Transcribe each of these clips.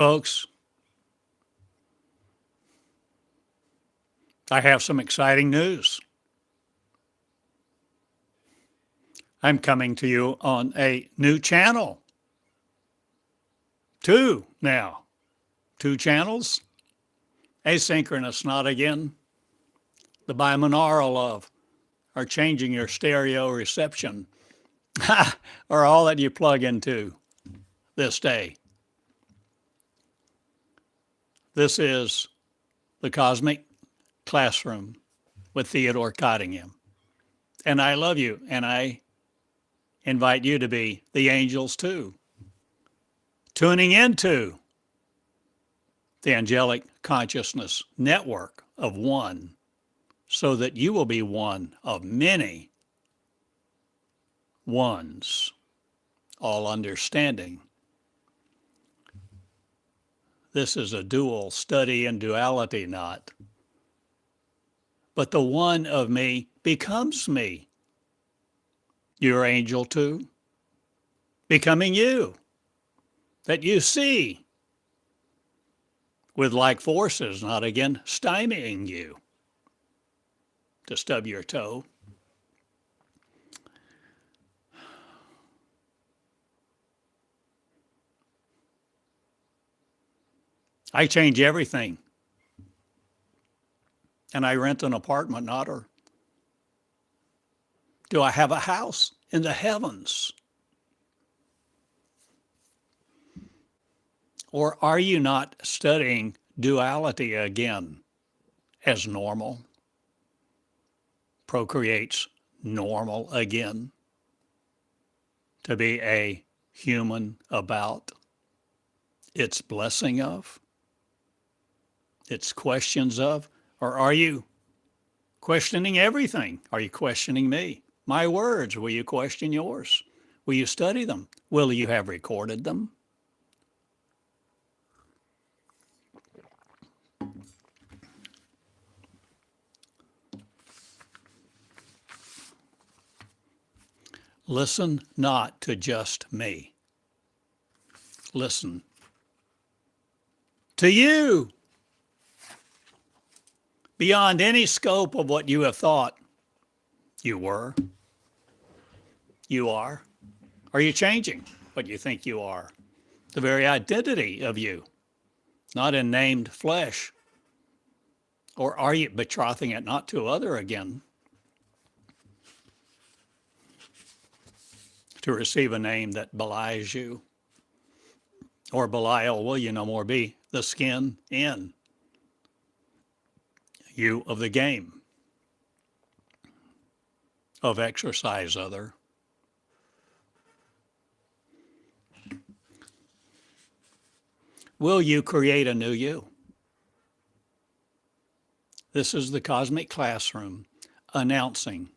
Folks, I have some exciting news. I'm coming to you on a new channel. Two now. Two channels. Asynchronous, not again. The binaural of, or changing your stereo reception, or all that you plug into this day. This is the Cosmic Classroom with Theodore Cottingham. And I love you, and I invite you to be the angels too. Tuning into the angelic consciousness network of one, so that you will be one of many ones, all understanding. This is a dual study in duality, not. But the one of me becomes me. Your angel too, becoming you, that you see, with like forces, not again stymieing you to stub your toe. I change everything. And I rent an apartment, not or do I have a house in the heavens? Or are you not studying duality again as normal? Procreates normal again? To be a human about its blessing of, its questions of, or are you questioning everything? Are you questioning me? My words, will you question yours? Will you study them? Will you have recorded them? Listen not to just me. Listen to you. Beyond any scope of what you have thought you were, you are. Are you changing what you think you are? The very identity of you, not in named flesh. Or are you betrothing it not to other again, to receive a name that belies you? Or Belial will you no more be, the skin in you of the game, of exercise other. Will you create a new you? This is the Cosmic Classroom announcing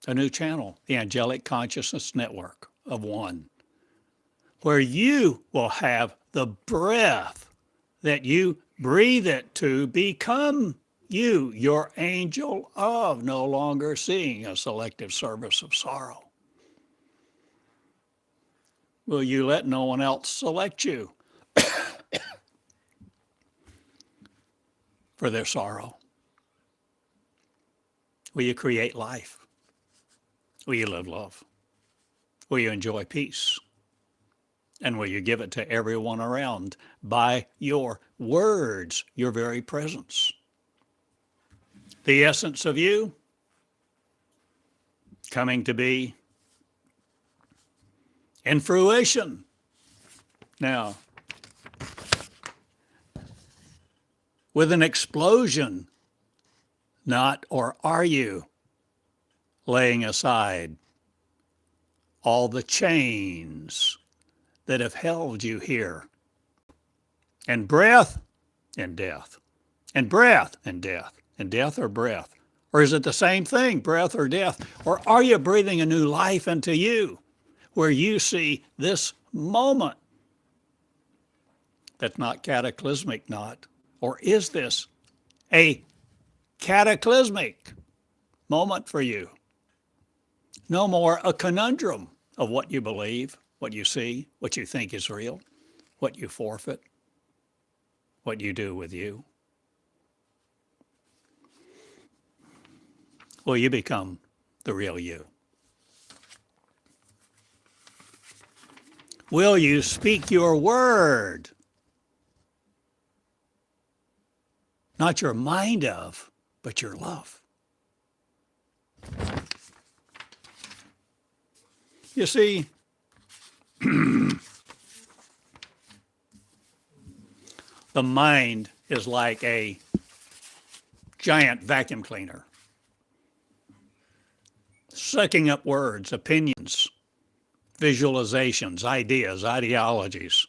a new channel, the Angelic Consciousness Network of One, where you will have the breath that you breathe it to become you, your angel of, no longer seeing a selective service of sorrow. Will you let no one else select you for their sorrow? Will you create life? Will you live love? Will you enjoy peace? And will you give it to everyone around by your words, your very presence? The essence of you coming to be in fruition. Now, with an explosion, not or are you laying aside all the chains that have held you here, and breath and death, and breath and death, and death or breath? Or is it the same thing, breath or death? Or are you breathing a new life into you, where you see this moment that's not cataclysmic, not? Or is this a cataclysmic moment for you? No more a conundrum of what you believe, what you see, what you think is real, what you forfeit, what you do with you? Will you become the real you? Will you speak your word? Not your mind of, but your love. You see, the mind is like a giant vacuum cleaner, sucking up words, opinions, visualizations, ideas, ideologies,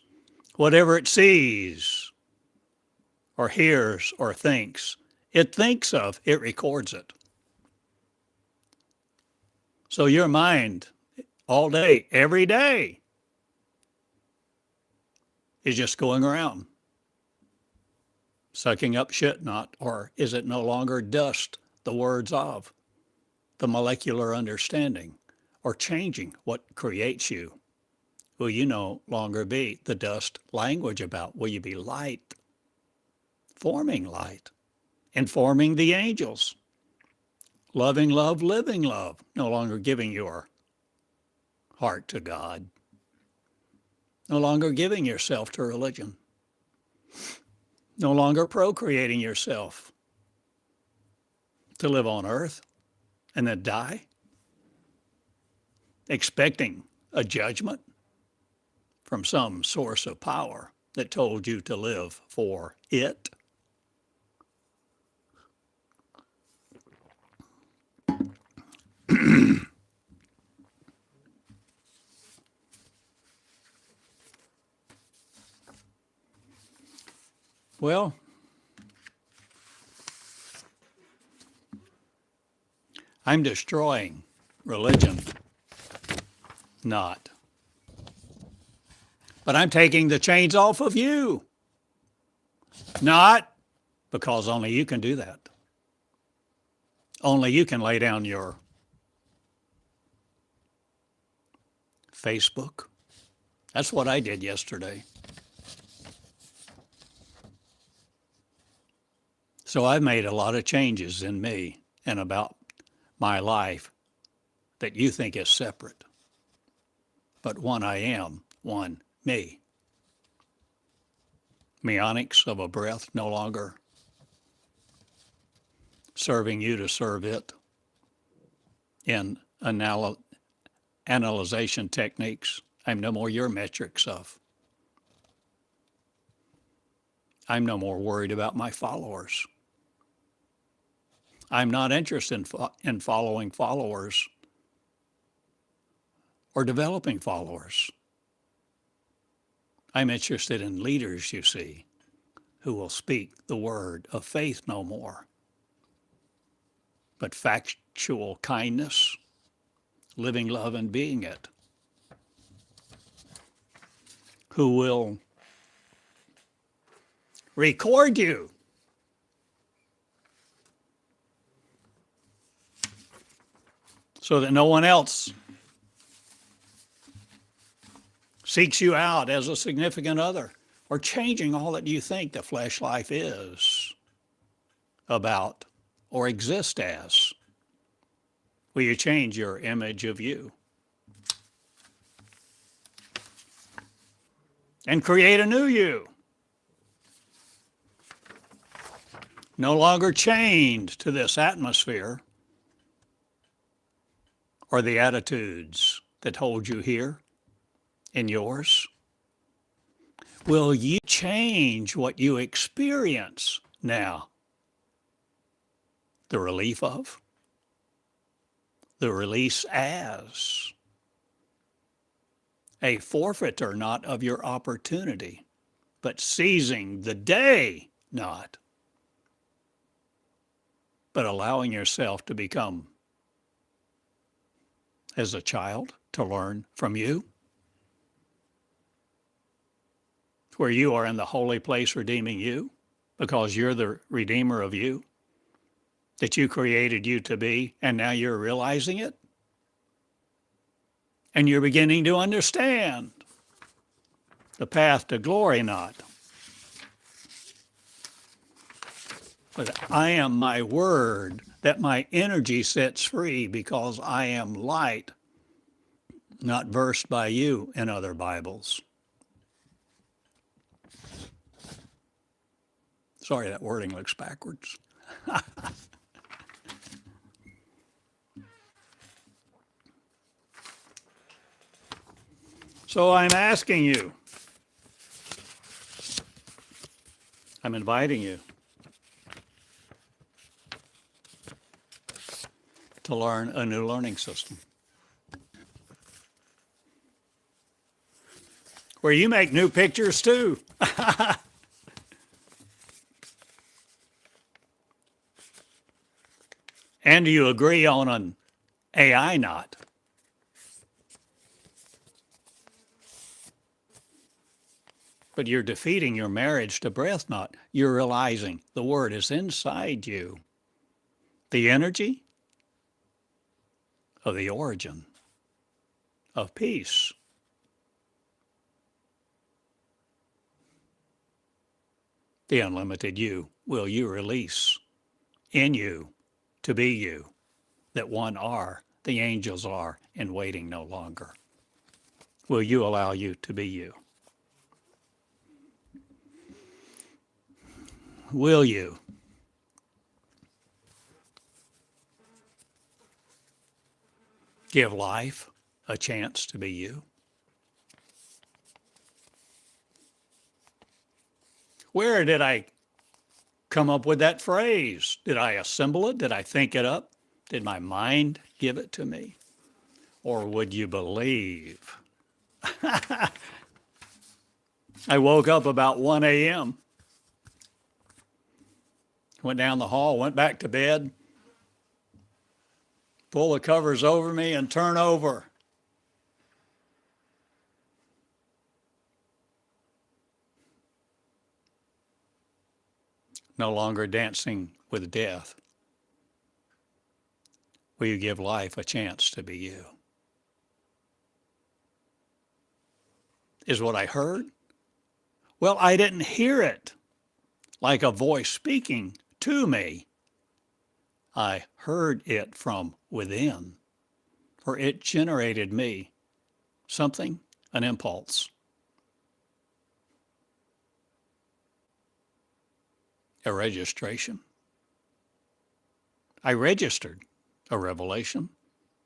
whatever it sees or hears or thinks. It thinks of, it records it. So your mind all day, every day, is just going around, sucking up shit, not, or is it no longer dust, the words of, the molecular understanding, or changing what creates you? Will you no longer be the dust language about? Will you be light, forming light, informing the angels, loving love, living love, no longer giving your heart to God, no longer giving yourself to religion, no longer procreating yourself to live on earth and then die, expecting a judgment from some source of power that told you to live for it. Well, I'm destroying religion, not. But I'm taking the chains off of you, not, because only you can do that. Only you can lay down your Facebook. That's what I did yesterday. So I've made a lot of changes in me and about my life that you think is separate. But one I am, one me. Meonics of a breath, no longer serving you to serve it in analyzation techniques. I'm no more your metrics of. I'm no more worried about my followers. I'm not interested in following followers or developing followers. I'm interested in leaders, you see, who will speak the word of faith no more, but factual kindness, living love and being it, who will record you so that no one else seeks you out as a significant other or changing all that you think the flesh life is about or exist as. Will you change your image of you and create a new you? No longer chained to this atmosphere or the attitudes that hold you here in yours. Will you change what you experience now? The relief of, the release as, a forfeiter not of your opportunity, but seizing the day not, but allowing yourself to become as a child to learn from you, where you are in the holy place redeeming you because you're the redeemer of you, that you created you to be, and now you're realizing it And you're beginning to understand the path to glory not. But I am my word, that my energy sets free because I am light, not versed by you in other Bibles. Sorry, that wording looks backwards. So I'm asking you, I'm inviting you to learn a new learning system where you make new pictures too. And do you agree on an AI knot? But you're defeating your marriage to breath knot. You're realizing the word is inside you. The energy of the origin of peace. The unlimited you will you release in you to be you, that one are, the angels are, in waiting no longer. Will you allow you to be you? Will you? Give life a chance to be you? Where did I come up with that phrase? Did I assemble it? Did I think it up? Did my mind give it to me? Or would you believe? I woke up about 1 a.m., went down the hall, went back to bed, pull the covers over me and turn over. No longer dancing with death. Will you give life a chance to be you? Is what I heard? Well, I didn't hear it like a voice speaking to me. I heard it from within, for it generated me something, an impulse, a registration. I registered a revelation,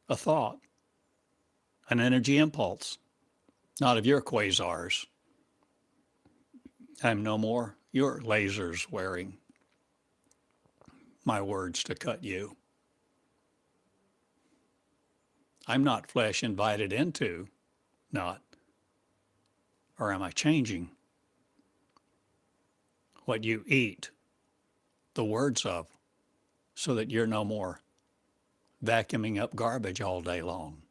a thought, an energy impulse, not of your quasars. I'm no more your lasers wearing my words to cut you. I'm not flesh invited into, not. Or am I changing what you eat the words of so that you're no more vacuuming up garbage all day long?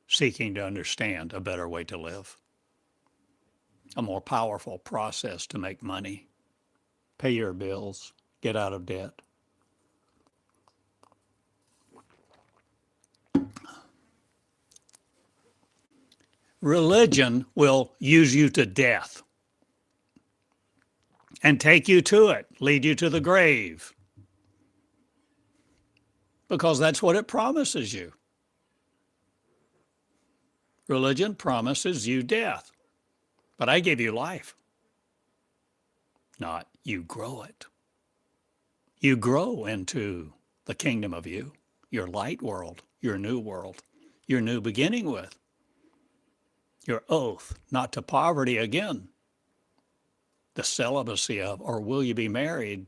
Seeking to understand a better way to live, a more powerful process to make money, pay your bills, get out of debt. Religion will use you to death and take you to it, lead you to the grave, because that's what it promises you. Religion promises you death, but I give you life. Not you grow it. You grow into the kingdom of you, your light world, your new world, your new beginning with, your oath not to poverty again, the celibacy of, or will you be married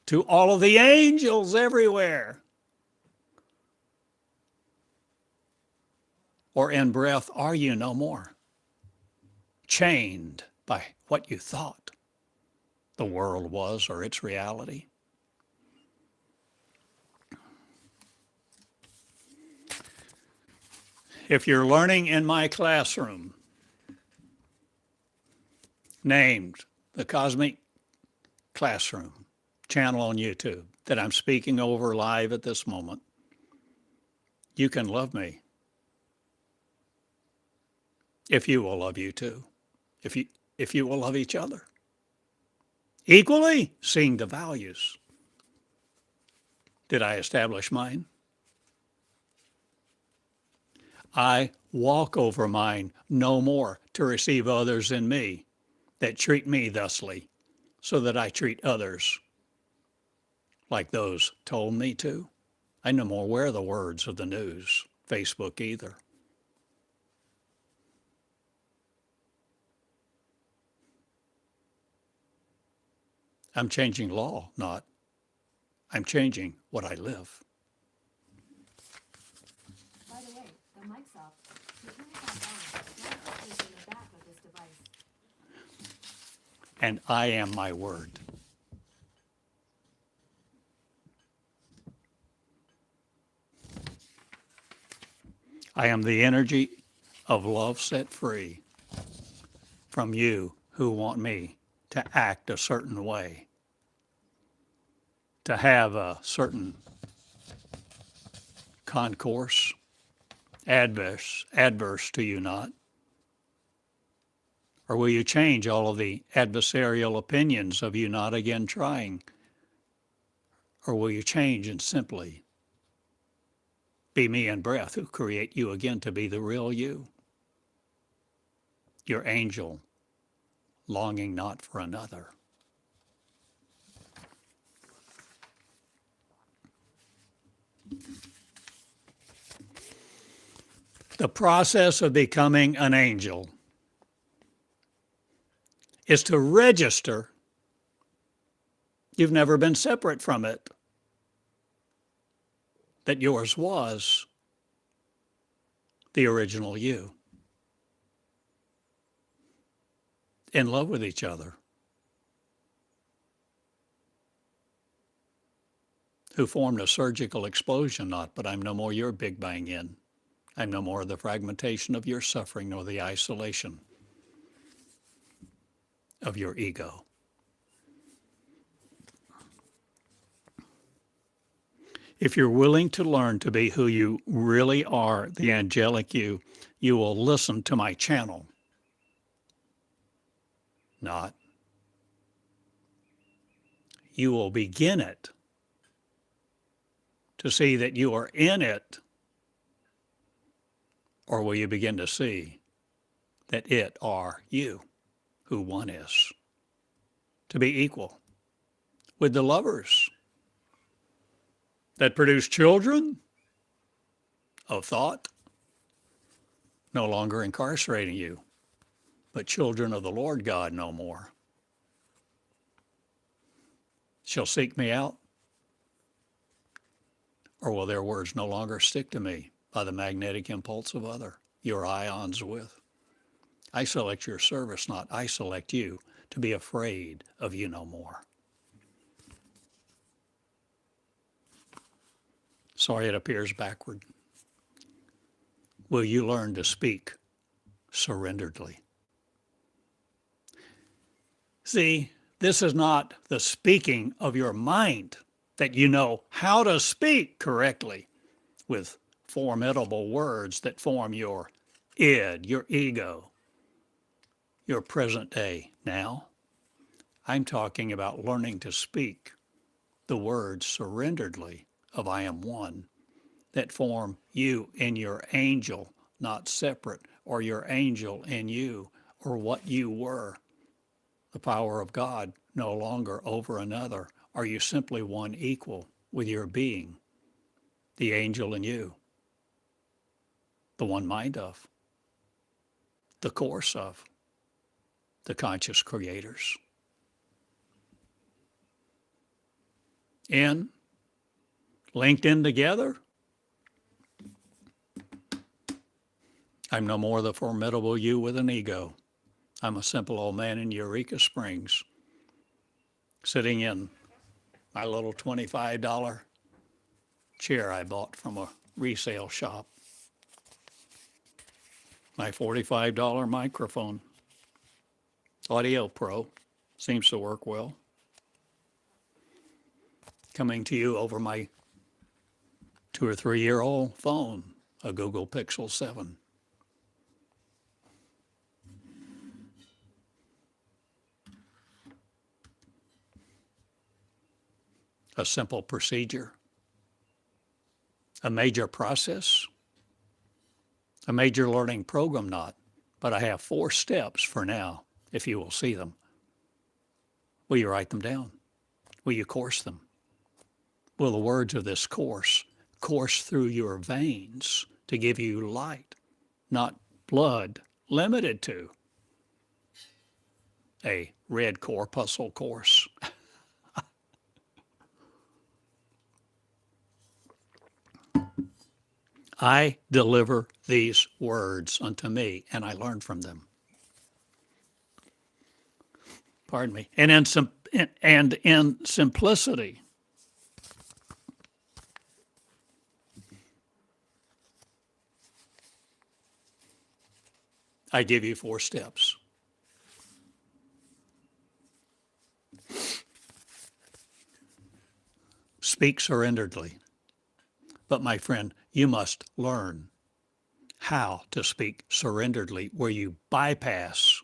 to all of the angels everywhere? Or in breath, are you no more chained by what you thought the world was or its reality? If you're learning in my classroom, named the Cosmic Classroom, channel on YouTube that I'm speaking over live at this moment, you can love me if you will love you too. If you will love each other equally, seeing the values. Did I establish mine? I walk over mine no more to receive others in me that treat me thusly, so that I treat others like those told me to. I no more wear the words of the news, Facebook either. I'm changing law, not I'm changing what I live. By the way, the mic's off. So turn it back on. Mic is in the back of this device. And I am my word. I am the energy of love set free from you who want me to act a certain way, to have a certain concourse, adverse to you not? Or will you change all of the adversarial opinions of you not again trying? Or will you change and simply be me and breath who create you again to be the real you? Your angel, longing not for another. The process of becoming an angel is to register you've never been separate from it, that yours was the original you, in love with each other, who formed a surgical explosion, not, but I'm no more your Big Bang in. I'm no more the fragmentation of your suffering nor the isolation of your ego. If you're willing to learn to be who you really are, the angelic you, you will listen to my channel, not. You will begin it to see that you are in it, or will you begin to see that it are you who one is, to be equal with the lovers that produce children of thought, no longer incarcerating you, but children of the Lord God no more. Shall seek me out, or will their words no longer stick to me by the magnetic impulse of other, your ions with? I select your service, not I select you, to be afraid of you no more. Sorry it appears backward. Will you learn to speak surrenderedly? See, this is not the speaking of your mind, that you know how to speak correctly with formidable words that form your id, your ego, your present day now. I'm talking about learning to speak the words surrenderedly of I am one, that form you in your angel, not separate, or your angel in you, or what you were, the power of God no longer over another. Are you simply one equal with your being, the angel in you, the one mind of, the course of, the conscious creators? In, linked in together, I'm no more the formidable you with an ego. I'm a simple old man in Eureka Springs, sitting in my little $25 chair I bought from a resale shop, my $45 microphone, Audio Pro, seems to work well. coming to you over my 2 or 3 year old phone, a Google Pixel 7. A simple procedure, a major process, a major learning program, not, but I have 4 steps for now, if you will see them. Will you write them down? Will you course them? Will the words of this course course through your veins to give you light, not blood limited to a red corpuscle course? I deliver these words unto me, and I learn from them. Pardon me. And in simplicity, I give you 4 steps. Speak surrenderedly. But my friend, you must learn how to speak surrenderedly, where you bypass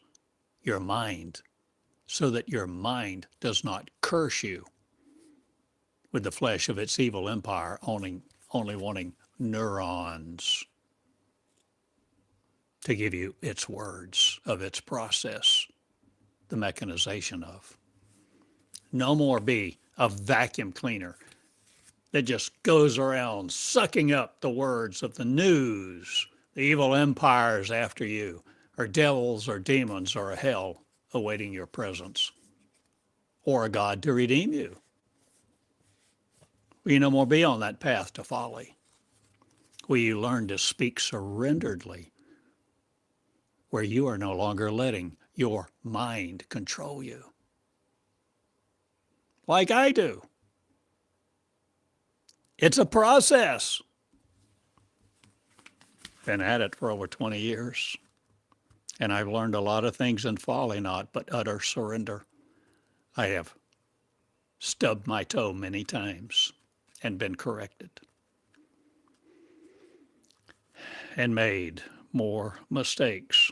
your mind so that your mind does not curse you with the flesh of its evil empire, only wanting neurons to give you its words of its process, the mechanization of. No more be a vacuum cleaner that just goes around sucking up the words of the news, the evil empires after you, or devils or demons or a hell awaiting your presence, or a God to redeem you. Will you no more be on that path to folly? Will you learn to speak surrenderedly, where you are no longer letting your mind control you? Like I do. It's a process. Been at it for over 20 years. And I've learned a lot of things in folly, not but utter surrender. I have stubbed my toe many times and been corrected and made more mistakes.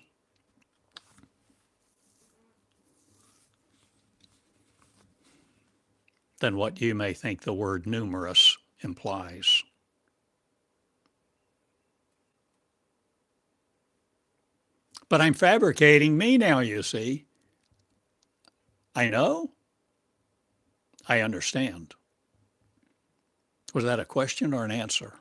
Than what you may think the word numerous implies. But I'm fabricating me now, you see. I know. I understand. Was that a question or an answer?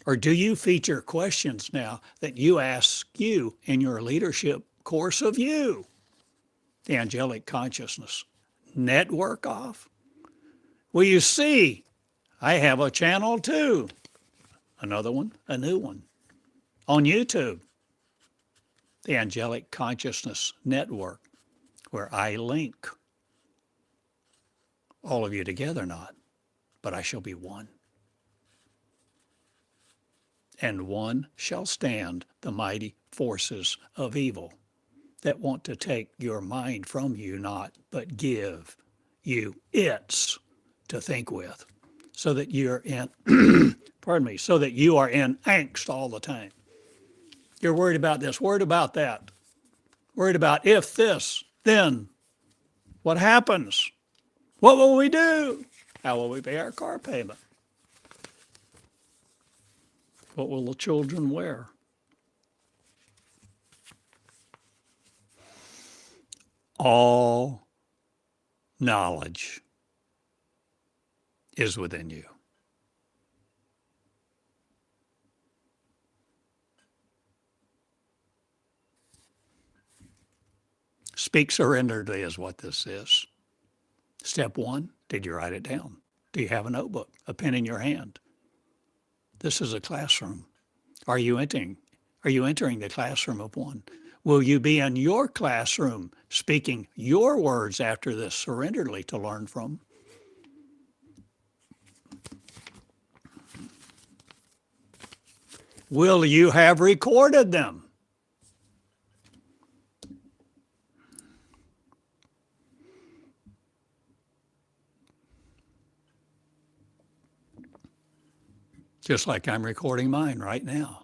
Or do you feature questions now that you ask you in your leadership course of you? The angelic consciousness network off? Well, you see, I have a channel too. Another one, a new one, on YouTube. The Angelic Consciousness Network, where I link all of you together, not, but I shall be one. And one shall stand the mighty forces of evil that want to take your mind from you, not, but give you its to think with, so that you're in, pardon me, so that you are in angst all the time. You're worried about this, worried about that, worried about if this, then what happens? What will we do? How will we pay our car payment? What will the children wear? All knowledge is within you. Speak surrenderedly is what this is. Step 1, did you write it down? Do you have a notebook, a pen in your hand? This is a classroom. Are you entering the classroom of one? Will you be in your classroom speaking your words after this surrenderedly to learn from? Will you have recorded them? just like I'm recording mine right now,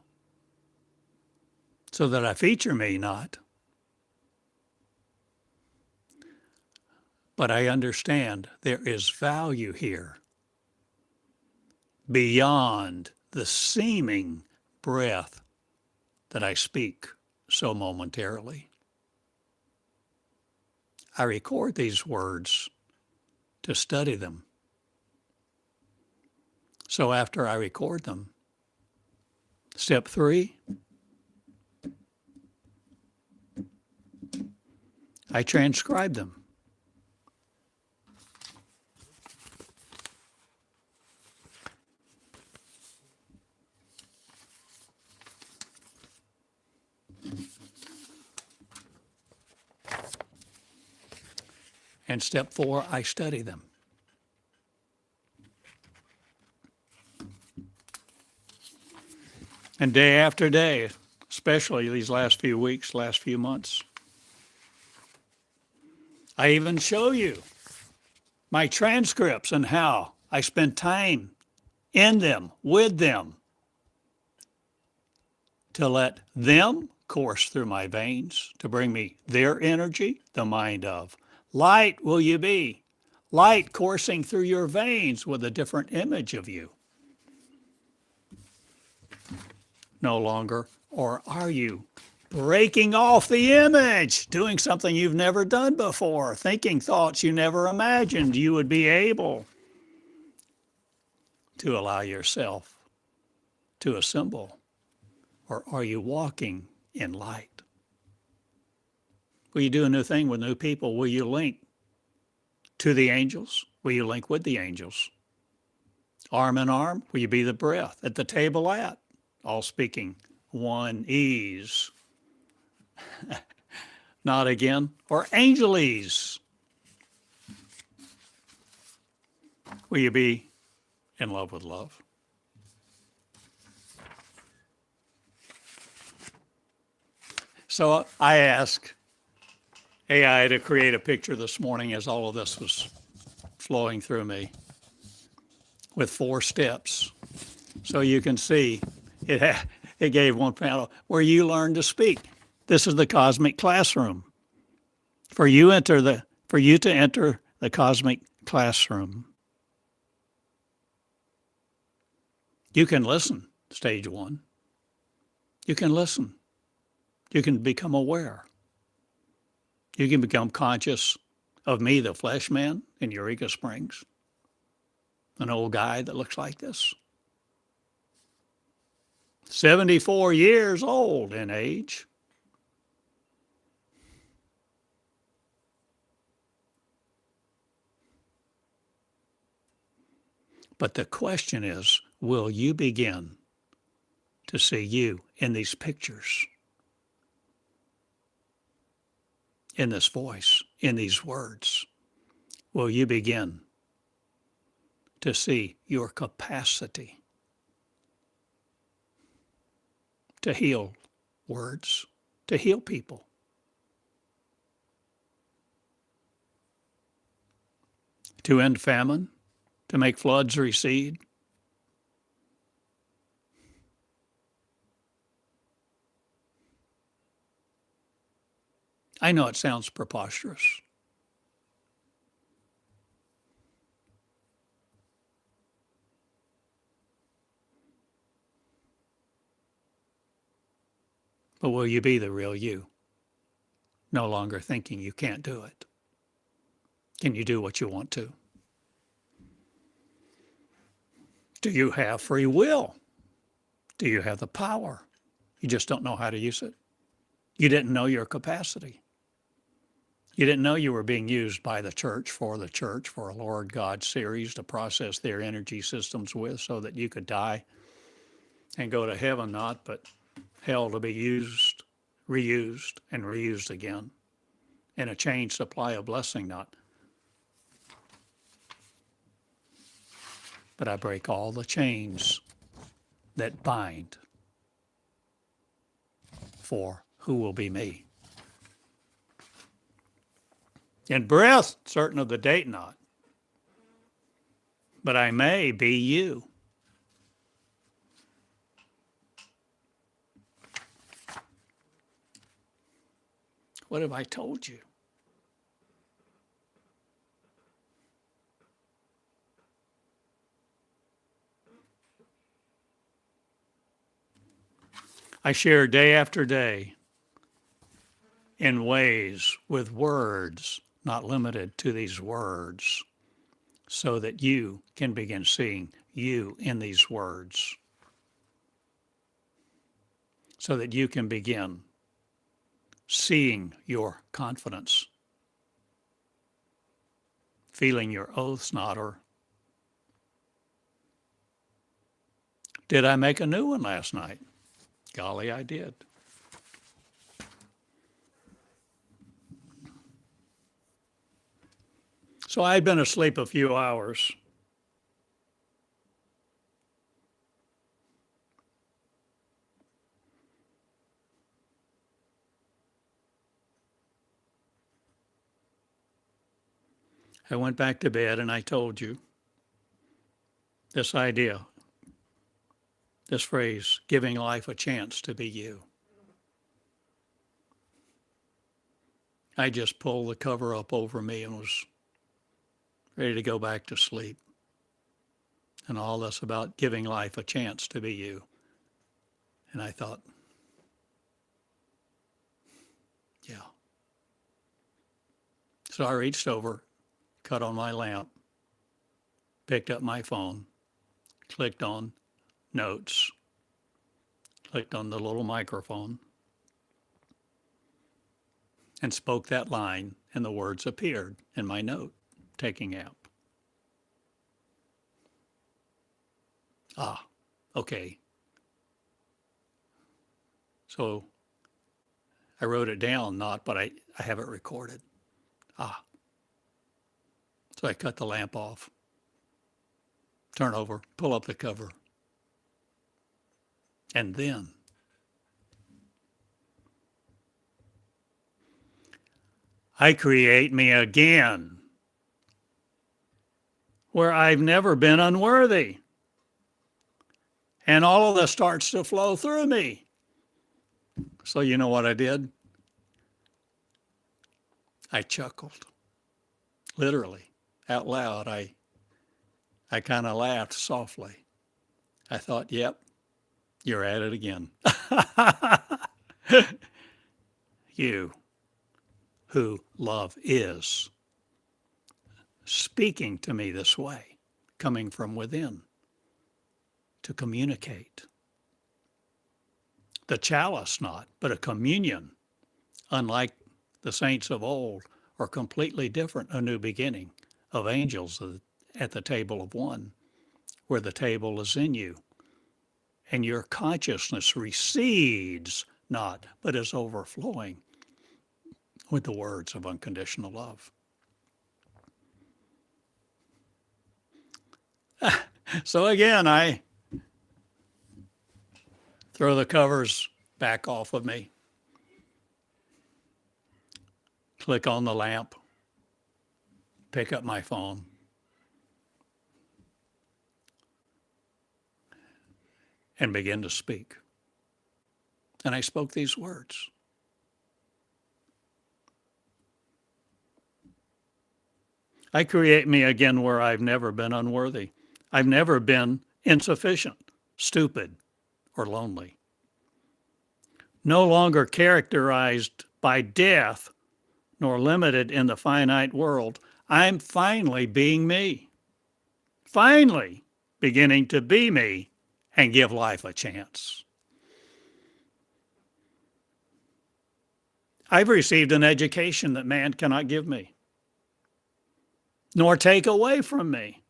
so that I feature me not. But I understand there is value here beyond the seeming breath that I speak so momentarily. I record these words to study them. So after I record them, step 3, I transcribe them. And step 4, I study them. And day after day, especially these last few weeks, last few months, I even show you my transcripts and how I spend time in them, with them, to let them course through my veins, to bring me their energy, the mind of. Light will you be, light coursing through your veins with a different image of you. No longer, or are you breaking off the image, doing something you've never done before, thinking thoughts you never imagined you would be able to allow yourself to assemble? Or are you walking in light? Will you do a new thing with new people? Will you link to the angels? Will you link with the angels? Arm in arm? Will you be the breath at the table at? All speaking one ease. Not again. Or angelese? Will you be in love with love? So I asked AI to create a picture this morning as all of this was flowing through me with 4 steps. So you can see it gave one panel where you learn to speak. This is the cosmic classroom. For you to enter the cosmic classroom, you can listen, stage 1. You can listen. You can become aware. You can become conscious of me, the flesh man, in Eureka Springs, an old guy that looks like this. 74 years old in age. But the question is, will you begin to see you in these pictures, in this voice, in these words? Will you begin to see your capacity to heal words, to heal people? To end famine, to make floods recede? I know it sounds preposterous. But will you be the real you? No longer thinking you can't do it. Can you do what you want to? Do you have free will? Do you have the power? You just don't know how to use it. You didn't know your capacity. You didn't know you were being used by the church, for a Lord God series to process their energy systems with, so that you could die and go to heaven not, but hell to be used, reused, and reused again in a chain supply of blessing not. But I break all the chains that bind for who will be me. In breath, certain of the date not, but I may be you. What have I told you? I share day after day in ways with words, not limited to these words, so that you can begin seeing you in these words, so that you can begin seeing your confidence, feeling your oaths not, or did I make a new one last night? Golly, I did. So I'd been asleep a few hours. I went back to bed and I told you this idea, this phrase, giving life a chance to be you. I just pulled the cover up over me and was ready to go back to sleep. And all this about giving life a chance to be you. And I thought, yeah. So I reached over, cut on my lamp, picked up my phone, clicked on notes, clicked on the little microphone, and spoke that line, and the words appeared in my note-taking app. Ah, okay. So I wrote it down, but I have it recorded. Ah. So I cut the lamp off, turn over, pull up the cover. And then I create me again where I've never been unworthy. And all of this starts to flow through me. So you know what I did? I chuckled, literally, out loud. I kind of laughed softly. I thought, yep, you're at it again. You, who love is, speaking to me this way, coming from within to communicate. The chalice not, but a communion, unlike the saints of old, or completely different, a new beginning of angels at the table of one, where the table is in you, and your consciousness recedes not, but is overflowing with the words of unconditional love. So again, I throw the covers back off of me, click on the lamp, pick up my phone, and begin to speak. And I spoke these words. I create me again where I've never been unworthy. I've never been insufficient, stupid, or lonely. No longer characterized by death, nor limited in the finite world, I'm finally being me. Finally beginning to be me and give life a chance. I've received an education that man cannot give me, nor take away from me.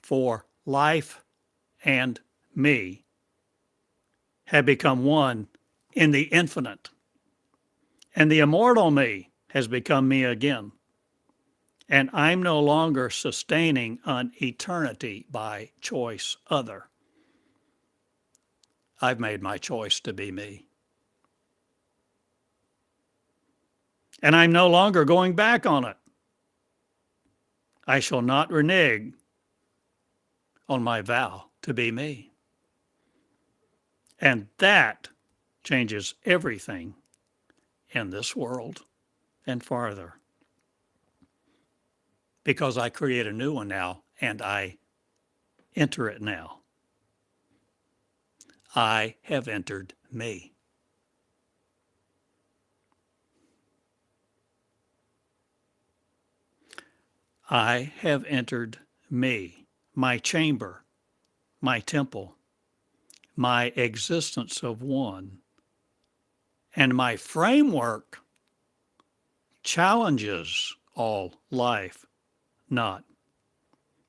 For life and me have become one in the infinite, and the immortal me has become me again. And I'm no longer sustaining an eternity by choice other. I've made my choice to be me. And I'm no longer going back on it. I shall not renege on my vow to be me. And that changes everything in this world and farther, because I create a new one now and I enter it now. I have entered me. I have entered me, my chamber, my temple, my existence of one, and my framework challenges all life, not,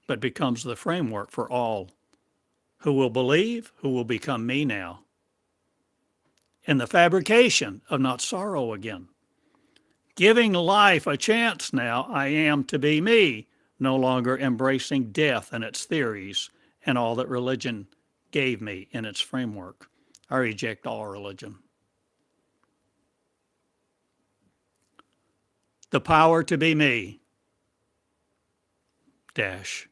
but becomes the framework for all who will believe, who will become me now. In the fabrication of not sorrow again. Giving life a chance now, I am to be me, no longer embracing death and its theories and all that religion gave me in its framework. I reject all religion. The power to be me, dash.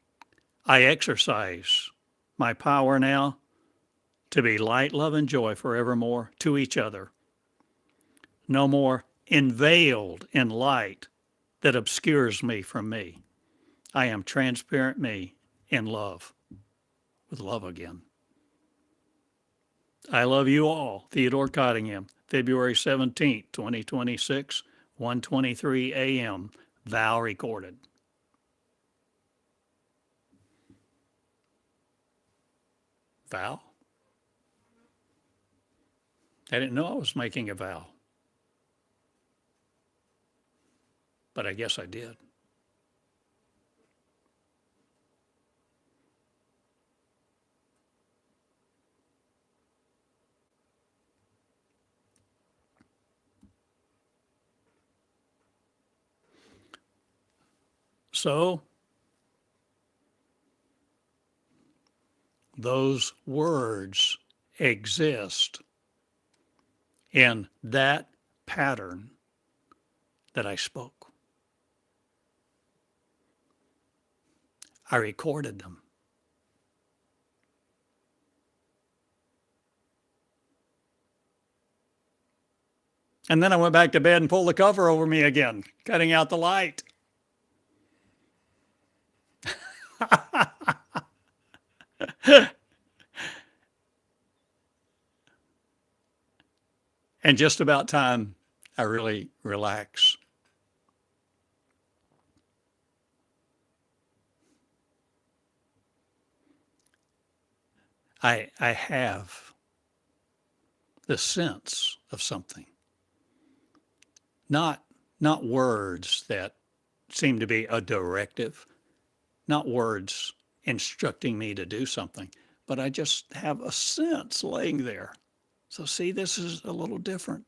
I exercise my power now to be light, love, and joy forevermore to each other. No more enveiled in light that obscures me from me. I am transparent me in love, with love again. I love you all. Theodore Cottingham, February 17th, 2026, 1:23 a.m. Vow recorded. Vow? I didn't know I was making a vow. But I guess I did. So, those words exist in that pattern that I spoke. I recorded them. And then I went back to bed and pulled the cover over me again, cutting out the light. And just about time I really relax. I have the sense of something. Not words that seem to be a directive, not words instructing me to do something, but I just have a sense laying there. So see, this is a little different.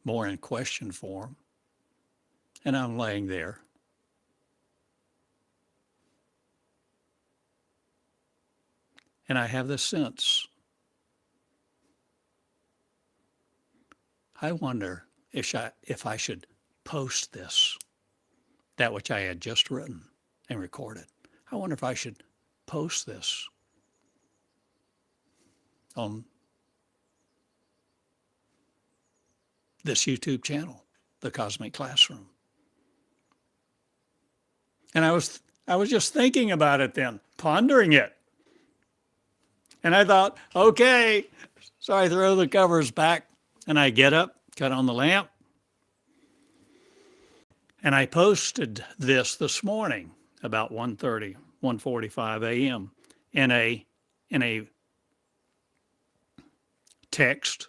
More in question form. And I'm laying there. And I have this sense. I wonder if I should post this, that which I had just written and recorded. I wonder if I should post this on this YouTube channel, The Cosmic Classroom. And I was just thinking about it then, pondering it. And I thought, okay, so I throw the covers back and I get up, cut on the lamp, and I posted this morning about 1:30, 1:45 a.m. in a text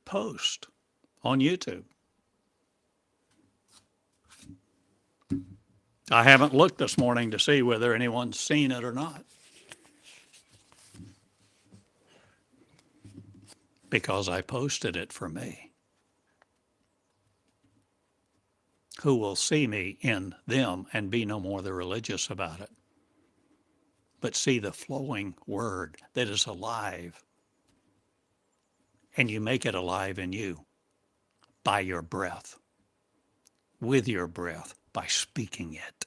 post on YouTube. I haven't looked this morning to see whether anyone's seen it or not, because I posted it for me. Who will see me in them and be no more the religious about it, but see the flowing word that is alive. And you make it alive in you by your breath, with your breath, by speaking it.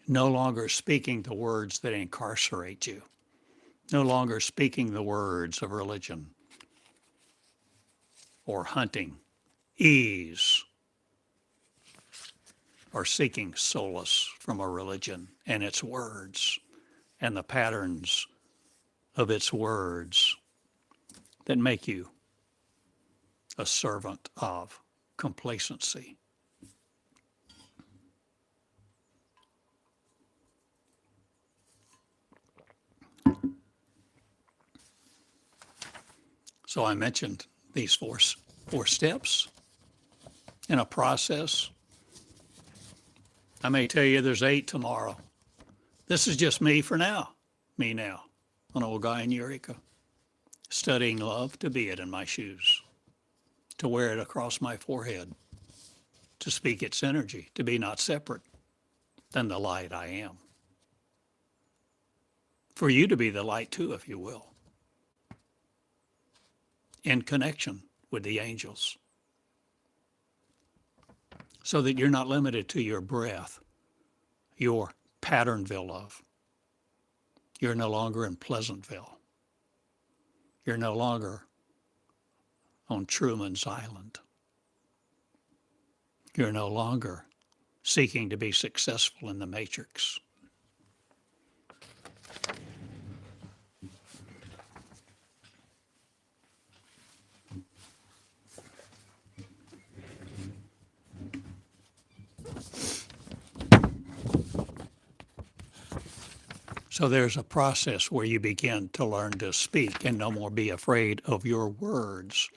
no longer speaking the words that incarcerate you, no longer speaking the words of religion or hunting, ease, or seeking solace from a religion and its words and the patterns of its words that make you a servant of complacency. So I mentioned these four steps in a process. I may tell you there's 8 tomorrow. This is just me for now. Me now, an old guy in Eureka, studying love to be it in my shoes, to wear it across my forehead, to speak its energy, to be not separate than the light I am. For you to be the light too, if you will, in connection with the angels, so that you're not limited to your breath, your Patternville love. You're no longer in Pleasantville. You're no longer on Truman's Island. You're no longer seeking to be successful in the matrix. So there's a process where you begin to learn to speak and no more be afraid of your words,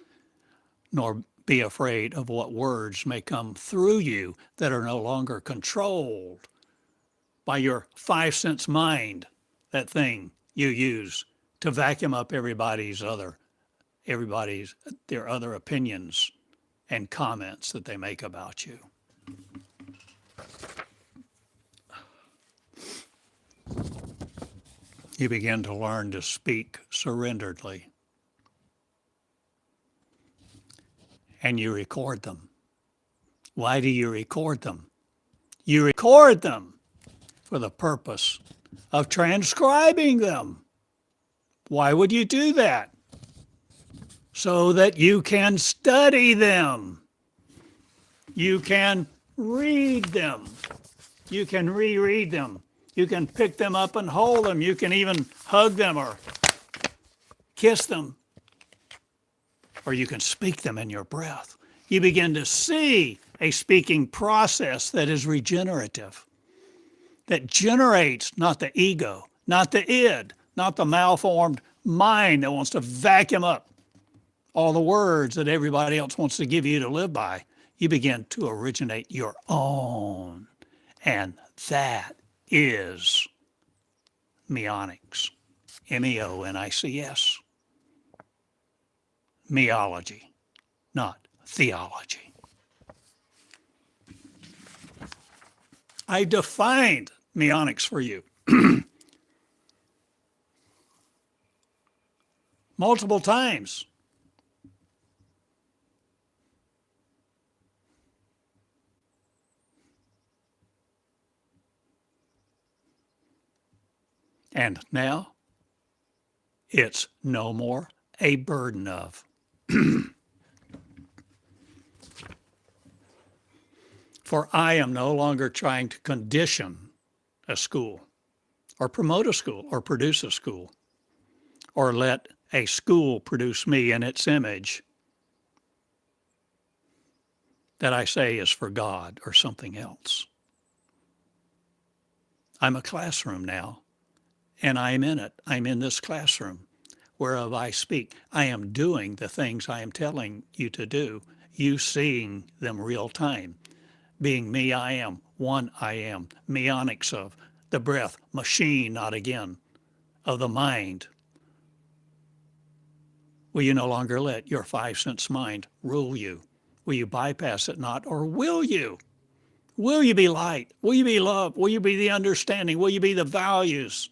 nor be afraid of what words may come through you that are no longer controlled by your 5 sense mind, that thing you use to vacuum up their other opinions and comments that they make about you. You begin to learn to speak surrenderedly. And you record them. Why do you record them? You record them for the purpose of transcribing them. Why would you do that? So that you can study them. You can read them. You can reread them. You can pick them up and hold them. You can even hug them or kiss them. Or you can speak them in your breath. You begin to see a speaking process that is regenerative, that generates not the ego, not the id, not the malformed mind that wants to vacuum up all the words that everybody else wants to give you to live by. You begin to originate your own. And that is meonics, M-E-O-N-I-C-S. Meology, not theology. I defined meonics for you multiple times. And now it's no more a burden of. For I am no longer trying to condition a school or promote a school or produce a school or let a school produce me in its image that I say is for God or something else. I'm a classroom now, and I'm in it. I'm in this classroom whereof I speak. I am doing the things I am telling you to do, you seeing them real time. Being me, I am. One, I am. Meonics of the breath, machine, not again, of the mind. Will you no longer let your 5 sense mind rule you? Will you bypass it not, or will you? Will you be light? Will you be love? Will you be the understanding? Will you be the values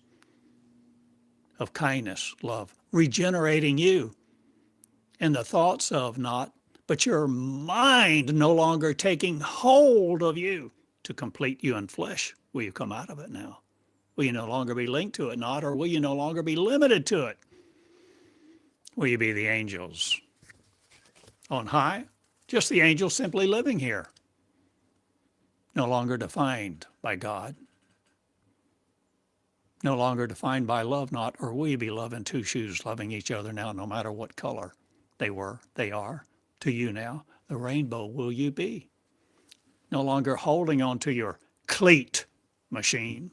of kindness, love, regenerating you in the thoughts of not, but your mind no longer taking hold of you to complete you in flesh? Will you come out of it now? Will you no longer be linked to it, not? Or will you no longer be limited to it? Will you be the angels on high? Just the angels simply living here, no longer defined by God, no longer defined by love, not? Or will you be loving two shoes, loving each other now, no matter what color they are to you now? The rainbow will you be? No longer holding on to your cleat machine.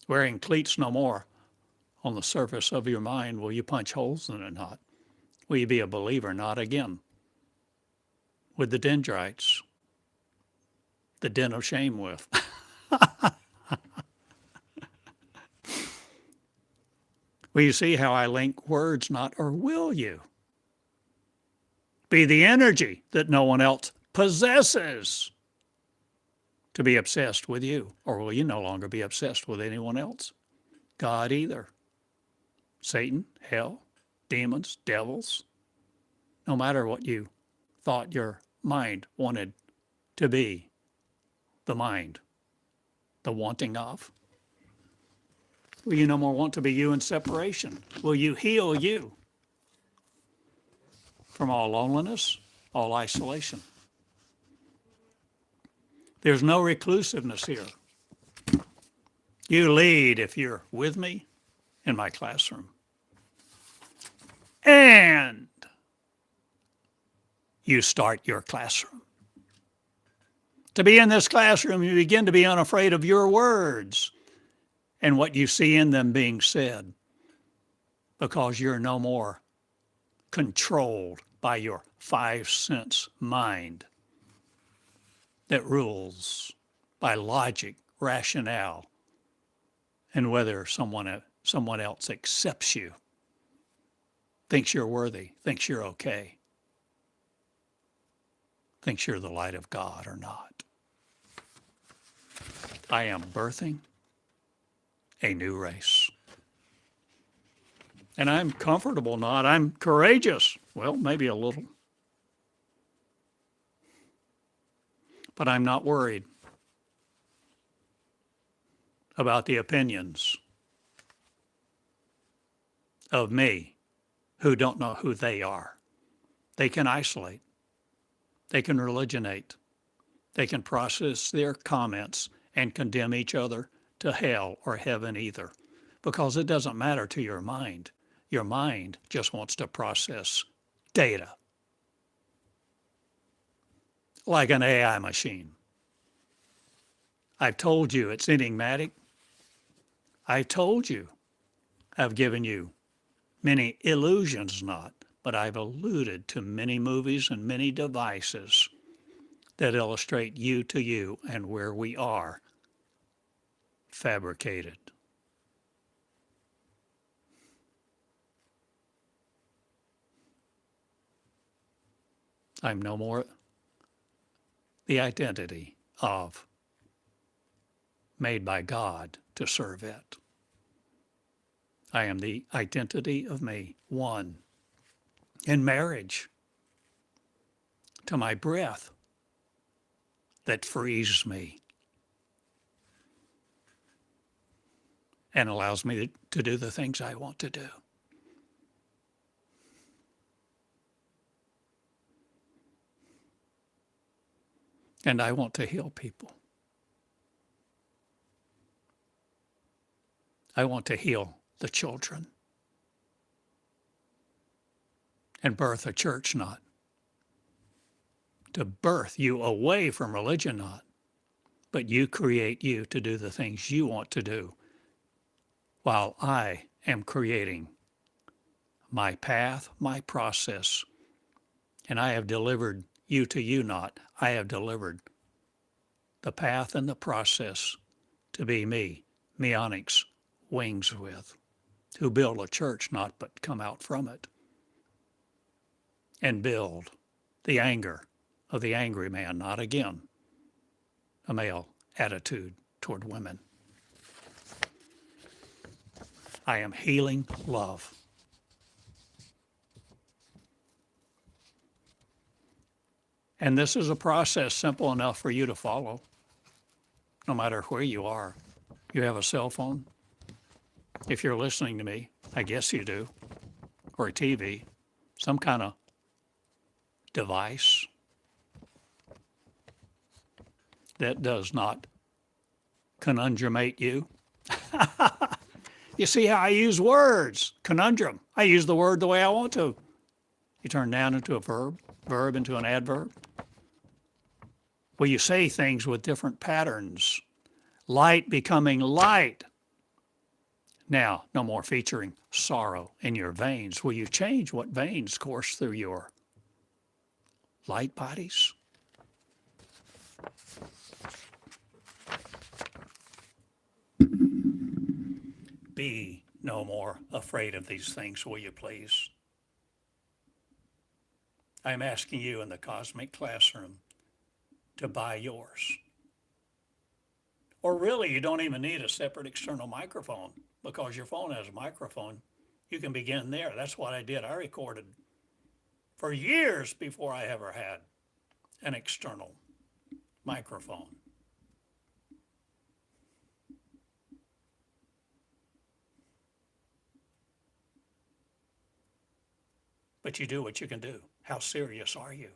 Wearing cleats no more on the surface of your mind. Will you punch holes in it, not? Will you be a believer, not again? With the dendrites, the den of shame with. Will you see how I link words, not? Or will you be the energy that no one else possesses to be obsessed with you? Or will you no longer be obsessed with anyone else? God either. Satan, hell, demons, devils, no matter what you thought your mind wanted to be, the mind, the wanting of. Will you no more want to be you in separation? Will you heal you from all loneliness, all isolation? There's no reclusiveness here. You lead if you're with me in my classroom. And you start your classroom. To be in this classroom, you begin to be unafraid of your words and what you see in them being said, because you're no more controlled by your 5 sense mind that rules by logic, rationale, and whether someone else accepts you, thinks you're worthy, thinks you're okay, thinks you're the light of God or not. I am birthing a new race. And I'm comfortable not. I'm courageous. Well, maybe a little. But I'm not worried about the opinions of me who don't know who they are. They can isolate. They can religionate. They can process their comments and condemn each other to hell or heaven either, because it doesn't matter to your mind. Your mind just wants to process data like an AI machine. I've told you it's enigmatic. I told you I've given you many illusions, not, but I've alluded to many movies and many devices that illustrate you to you and where we are fabricated. I'm no more the identity of made by God to serve it. I am the identity of me, one in marriage to my breath that frees me and allows me to do the things I want to do. And I want to heal people. I want to heal the children and birth a church, not. To birth you away from religion, not. But you create you to do the things you want to do, while I am creating my path, my process. And I have delivered you to you, not. I have delivered the path and the process to be me, Meonics, wings with, who build a church, not but come out from it and build the anger of the angry man, not again a male attitude toward women. I am healing love. And this is a process simple enough for you to follow, no matter where you are. You have a cell phone. If you're listening to me, I guess you do, or a TV, some kind of device that does not conundrumate you. You see how I use words? Conundrum. I use the word the way I want to. You turn noun into a verb into an adverb. Well, you say things with different patterns. Light becoming light. Now, no more featuring sorrow in your veins. Will you change what veins course through your light bodies? Be no more afraid of these things, will you please? I'm asking you in the cosmic classroom to buy yours. Or really, you don't even need a separate external microphone because your phone has a microphone. You can begin there. That's what I did. I recorded for years before I ever had an external microphone. But you do what you can do. How serious are you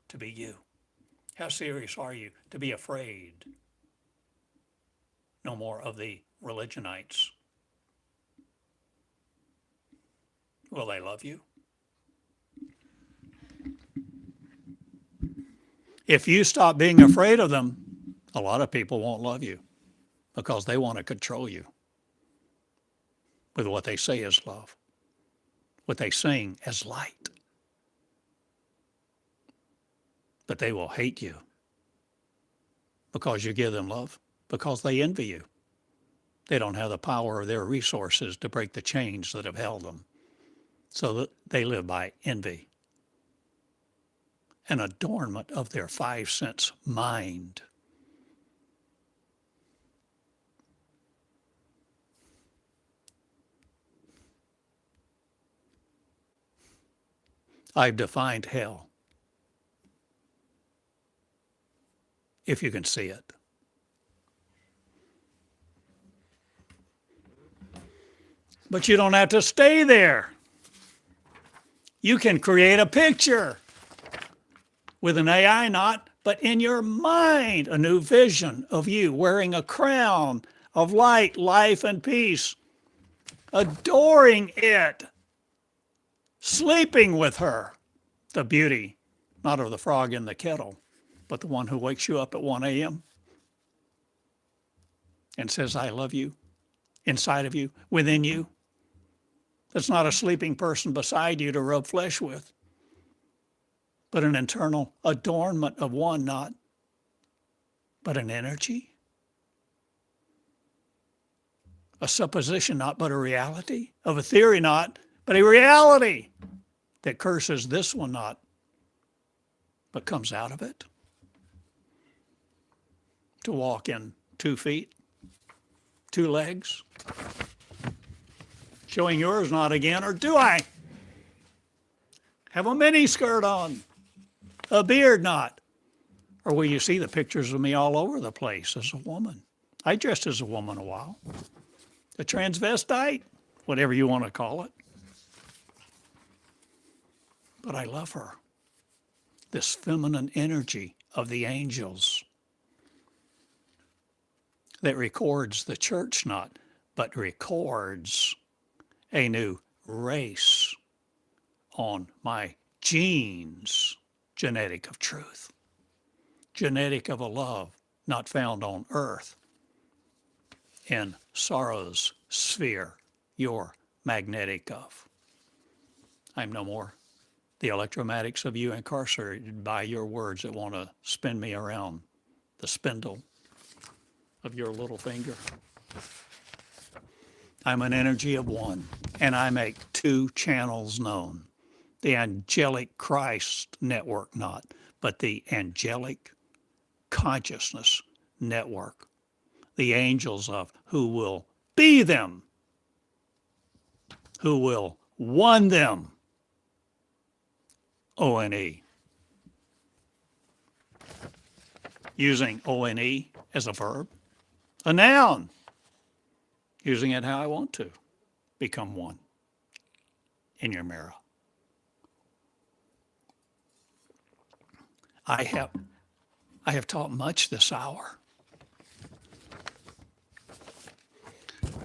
to be you? How serious are you to be afraid? No more of the religionites. Will they love you? If you stop being afraid of them, a lot of people won't love you because they want to control you with what they say is love, what they sing as light. But they will hate you because you give them love, because they envy you. They don't have the power of their resources to break the chains that have held them. So that they live by envy, an adornment of their 5 sense mind. I've defined hell, if you can see it. But you don't have to stay there. You can create a picture with an AI knot, but in your mind, a new vision of you wearing a crown of light, life, and peace, adoring it, sleeping with her, the beauty, not of the frog in the kettle, but the one who wakes you up at 1 a.m. and says, I love you, inside of you, within you. That's not a sleeping person beside you to rub flesh with, but an internal adornment of one knot, but an energy, a supposition not but a reality, of a theory not, but a reality that curses this one not, but comes out of it. To walk in 2 feet, 2 legs, showing yours not again, or do I have a mini skirt on, a beard knot? Or will you see the pictures of me all over the place as a woman? I dressed as a woman a while. A transvestite, whatever you want to call it. But I love her. This feminine energy of the angels that records the church not, but records a new race on my genes, genetic of truth, genetic of a love not found on earth, in sorrow's sphere, you're magnetic of. I'm no more the electromagnetics of you incarcerated by your words that want to spin me around the spindle of your little finger. I'm an energy of one, and I make 2 channels known. The angelic Christ network not, but the angelic consciousness network. The angels of who will be them, who will one them, O-N-E. using ONE as a verb. A noun, using it how I want to. Become one in your mirror. I have taught much this hour.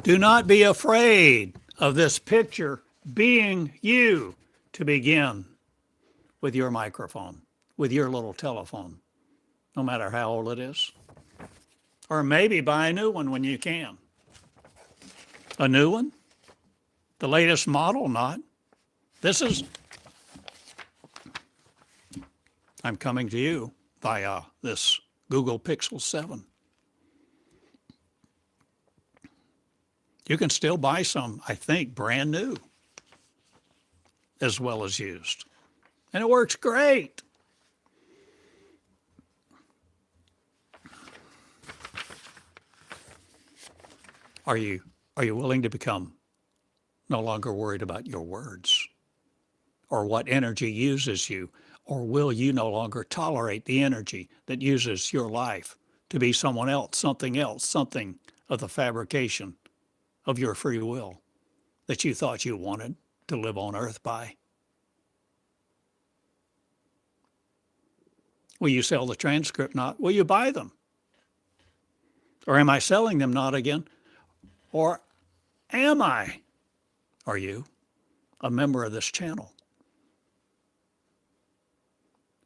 Do not be afraid of this picture being you to begin with your microphone, with your little telephone, no matter how old it is. Or maybe buy a new one when you can. A new one? The latest model, not. I'm coming to you via this Google Pixel 7. You can still buy some, I think, brand new, as well as used. And it works great. Are you willing to become no longer worried about your words or what energy uses you? Or will you no longer tolerate the energy that uses your life to be someone else, something of the fabrication of your free will that you thought you wanted to live on earth by? Will you sell the transcript? Not. Will you buy them? Or am I selling them not again? Or are you a member of this channel?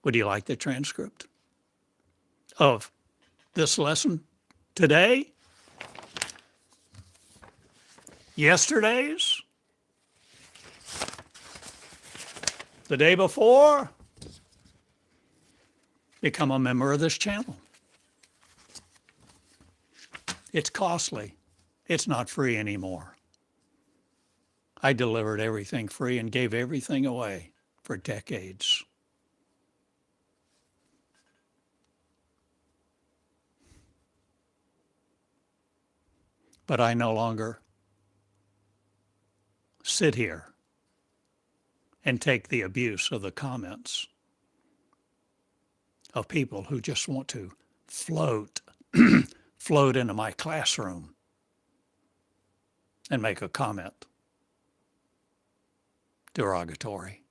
Would you like the transcript of this lesson today? Yesterday's? The day before? Become a member of this channel. It's costly. It's not free anymore. I delivered everything free and gave everything away for decades. But I no longer sit here and take the abuse of the comments of people who just want to float into my classroom and make a comment derogatory.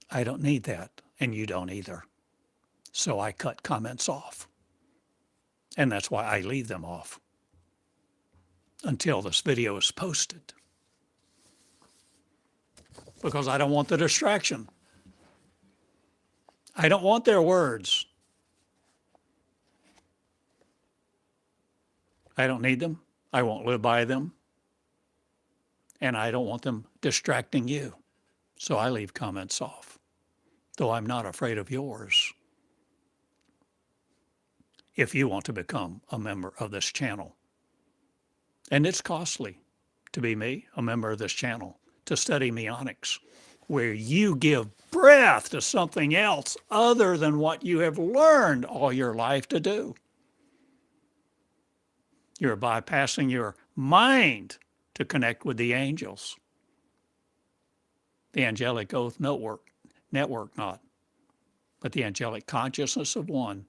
I don't need that, and you don't either. So I cut comments off. And that's why I leave them off until this video is posted. Because I don't want the distraction. I don't want their words. I don't need them. I won't live by them. And I don't want them distracting you. So I leave comments off, though I'm not afraid of yours. If you want to become a member of this channel. And it's costly to be a member of this channel, to study Meonics, where you give breath to something else other than what you have learned all your life to do. You're bypassing your mind to connect with the angels. The angelic oath network not, but the angelic consciousness of one,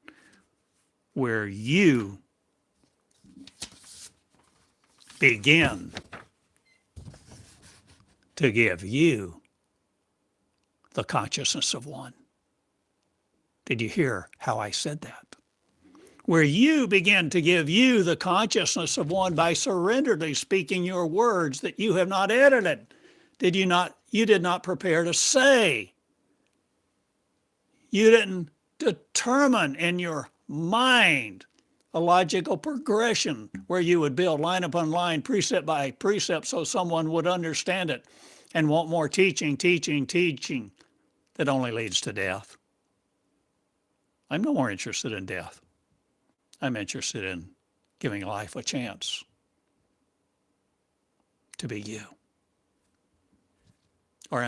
where you begin to give you the consciousness of one. Did you hear how I said that? Where you begin to give you the consciousness of one by surrenderedly speaking your words that you have not edited. You did not prepare to say. You didn't determine in your mind a logical progression where you would build line upon line, precept by precept, so someone would understand it and want more teaching that only leads to death. I'm no more interested in death. I'm interested in giving life a chance to be you. Or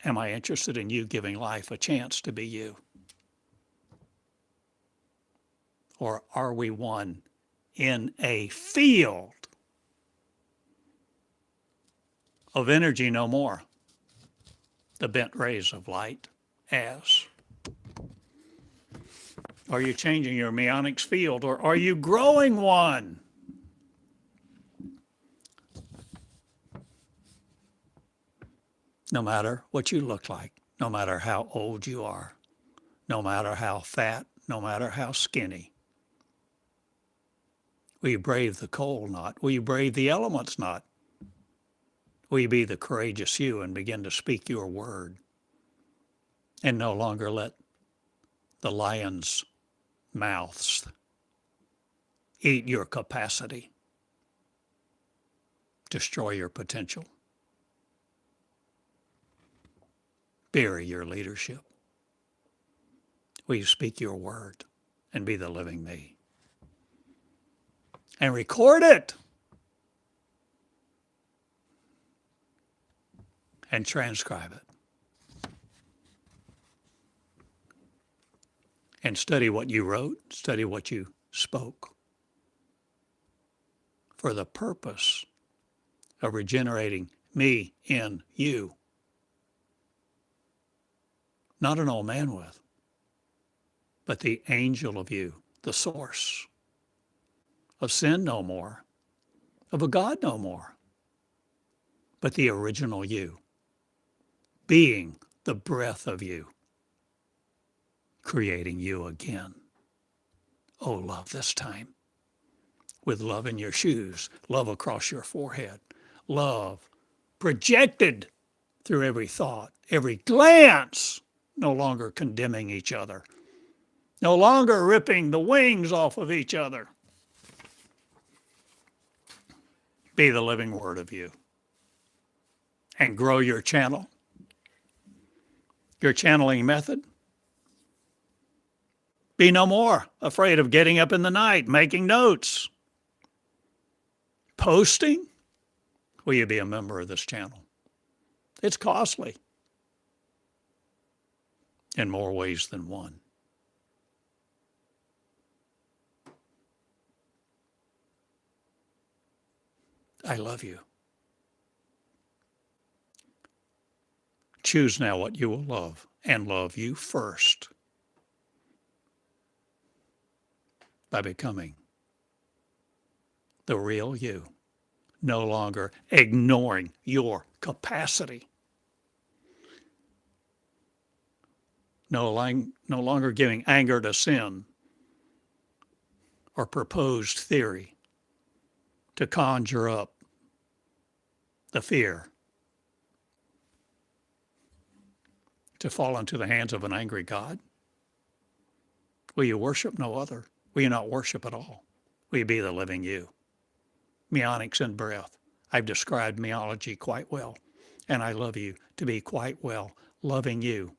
am I interested in you giving life a chance to be you? Or are we one in a field of energy no more? The bent rays of light as? Are you changing your meonics field, or are you growing one? No matter what you look like, no matter how old you are, no matter how fat, no matter how skinny. Will you brave the cold not? Will you brave the elements not? Will you be the courageous you and begin to speak your word and no longer let the lion's mouths eat your capacity, destroy your potential, bury your leadership? Will you speak your word and be the living me? And record it and transcribe it. And study what you wrote, study what you spoke for the purpose of regenerating me in you. Not an old man with, but the angel of you, the source of sin no more, of a God no more, but the original you, being the breath of you, creating you again. Oh, love this time. With love in your shoes, love across your forehead, love projected through every thought, every glance, no longer condemning each other, no longer ripping the wings off of each other. Be the living word of you and grow your channel, your channeling method. Be no more afraid of getting up in the night, making notes, posting. Will you be a member of this channel? It's costly in more ways than one. I love you. Choose now what you will love and love you first by becoming the real you, no longer ignoring your capacity, no longer giving anger to sin or proposed theory to conjure up the fear to fall into the hands of an angry God. Will you worship no other? Will you not worship at all? Will you be the living you? Meonics and breath. I've described meology quite well, and I love you to be quite well loving you,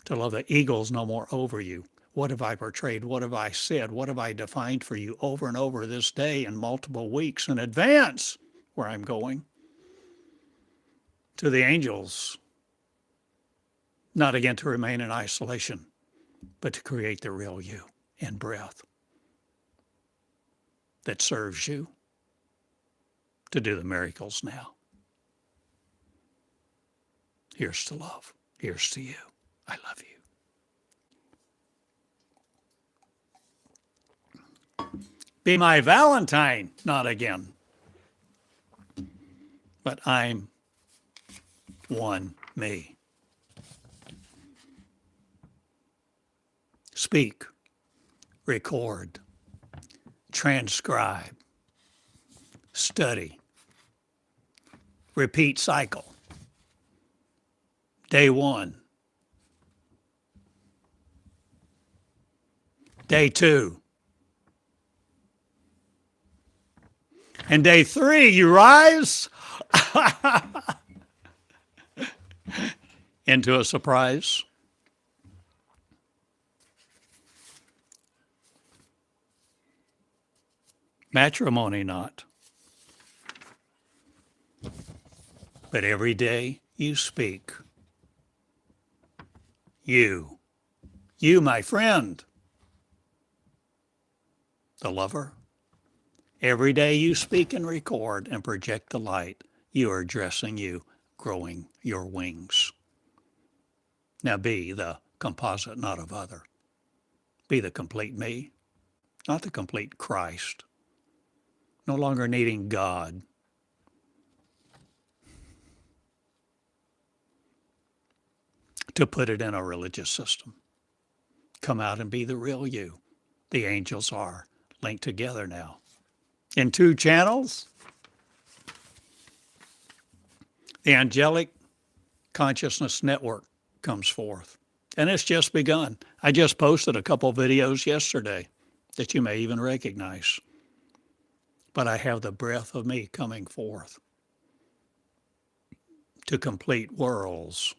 to love the eagles no more over you. What have I portrayed? What have I said? What have I defined for you over and over this day in multiple weeks in advance where I'm going? To the angels, not again to remain in isolation, but to create the real you in breath that serves you to do the miracles now. Here's to love. Here's to you. I love you. Be my Valentine, not again. But I'm one me. Speak, record, transcribe, study, repeat cycle. Day 1. Day 2. And day 3, you rise into a surprise. Matrimony not. But every day you speak. You, my friend, the lover. Every day you speak and record and project the light, you are dressing you, growing your wings. Now be the composite not of other. Be the complete me, not the complete Christ. No longer needing God. To put it in a religious system. Come out and be the real you. The angels are linked together now. In 2 channels, the angelic consciousness network comes forth. And it's just begun. I just posted a couple videos yesterday that you may even recognize. But I have the breath of me coming forth to complete worlds.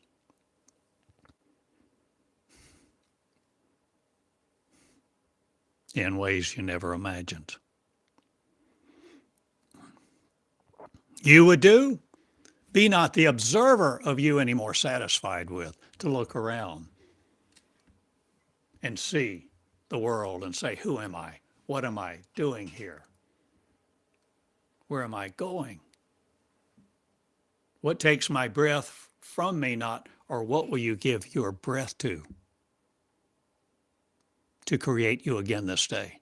In ways you never imagined. You would do? Be not the observer of you anymore satisfied with, to look around and see the world and say, who am I? What am I doing here? Where am I going? What takes my breath from me, not, or what will you give your breath to create you again this day?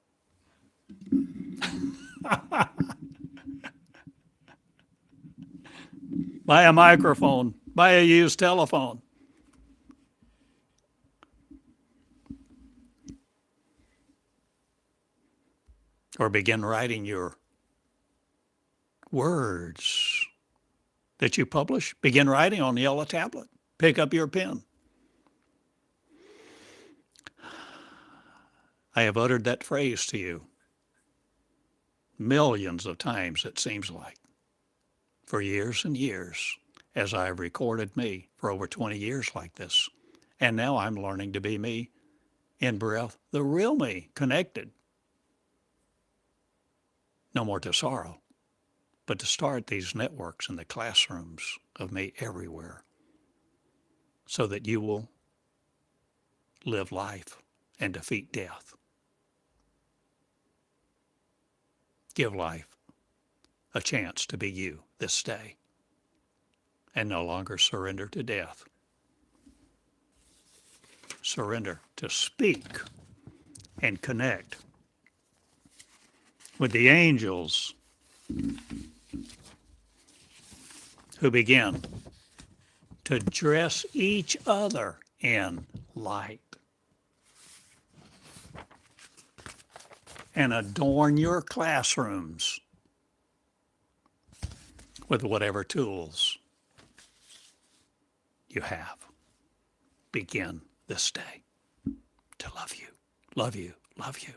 Buy a microphone, buy a used telephone. Or begin writing your words that you publish. Begin writing on the yellow tablet. Pick up your pen. I have uttered that phrase to you millions of times, it seems like, for years and years, as I have recorded me for over 20 years like this. And now I'm learning to be me in breath, the real me, connected. No more to sorrow, but to start these networks in the classrooms of me everywhere so that you will live life and defeat death. Give life a chance to be you this day and no longer surrender to death. Surrender to speak and connect with the angels who begin to dress each other in light and adorn your classrooms with whatever tools you have. Begin this day to love you, love you, love you,